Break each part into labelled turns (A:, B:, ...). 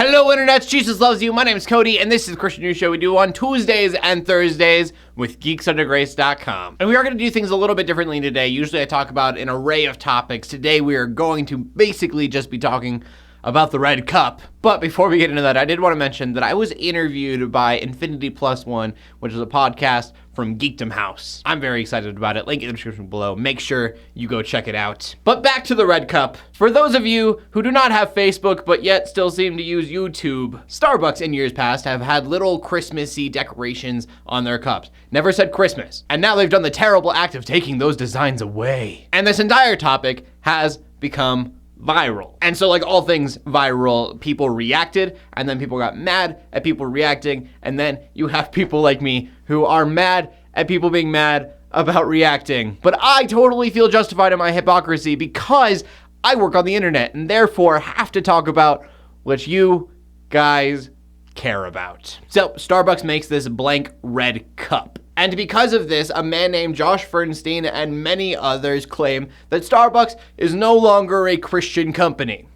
A: Hello internets, Jesus loves you. My name is Cody, and this is the Christian News Show we do on Tuesdays and Thursdays with geeksundergrace.com. And we are going to do things a little bit differently today. Usually I talk about an array of topics. Today we are going to basically just be talking about the Red Cup. But before we get into that, I did want to mention that I was interviewed by Infinity Plus One, which is a podcast from Geekdom House. I'm very excited about it. Link in the description below. Make sure you go check it out. But back to the Red Cup. For those of you who do not have Facebook, but yet still seem to use YouTube, Starbucks in years past have had little Christmassy decorations on their cups. Never said Christmas. And now they've done the terrible act of taking those designs away. And this entire topic has become viral. And so like all things viral, people reacted, and then people got mad at people reacting, and then you have people like me who are mad at people being mad about reacting. But I totally feel justified in my hypocrisy because I work on the internet and therefore have to talk about what you guys care about. So Starbucks makes this blank red cup. And because of this, a man named Josh Fernstein and many others claim that Starbucks is no longer a Christian company,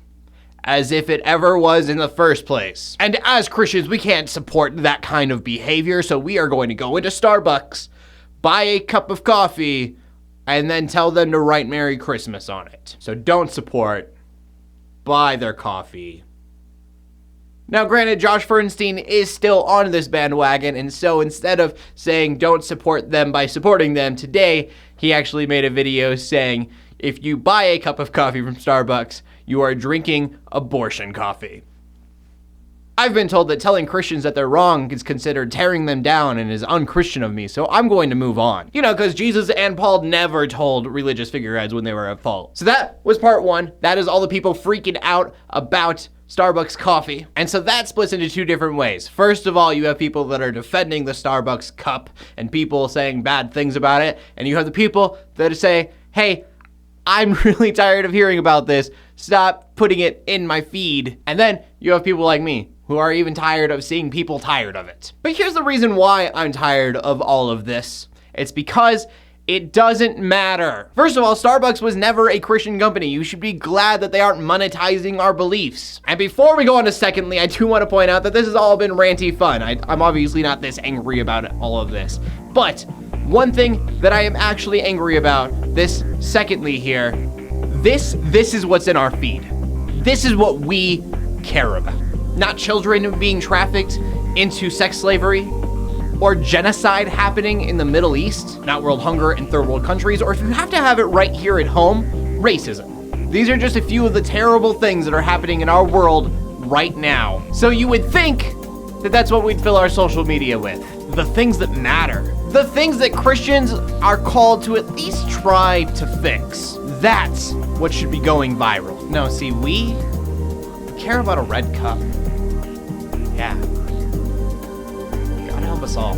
A: as if it ever was in the first place. And as Christians, we can't support that kind of behavior, so we are going to go into Starbucks, buy a cup of coffee, and then tell them to write Merry Christmas on it. So don't support, buy their coffee. Now, granted, Josh Fernstein is still on this bandwagon, and so instead of saying don't support them by supporting them, today he actually made a video saying if you buy a cup of coffee from Starbucks, you are drinking abortion coffee. I've been told that telling Christians that they're wrong is considered tearing them down and is unchristian of me, so I'm going to move on. You know, because Jesus and Paul never told religious figureheads when they were at fault. So that was part one. That is all the people freaking out about Starbucks coffee. And so that splits into two different ways. First of all, you have people that are defending the Starbucks cup and people saying bad things about it. And you have the people that say, hey, I'm really tired of hearing about this. Stop putting it in my feed. And then you have people like me who are even tired of seeing people tired of it. But here's the reason why I'm tired of all of this. It's because it doesn't matter. First of all, Starbucks was never a Christian company. You should be glad that they aren't monetizing our beliefs. And before we go on to secondly, I do want to point out that this has all been ranty fun. I'm obviously not this angry about all of this. But one thing that I am actually angry about, this secondly here, this is what's in our feed. This is what we care about. Not children being trafficked into sex slavery, or genocide happening in the Middle East, not world hunger in third world countries, or if you have to have it right here at home, racism. These are just a few of the terrible things that are happening in our world right now. So you would think that that's what we'd fill our social media with. The things that matter. The things that Christians are called to at least try to fix. That's what should be going viral. No, see, we care about a red cup. Yeah. God help us all.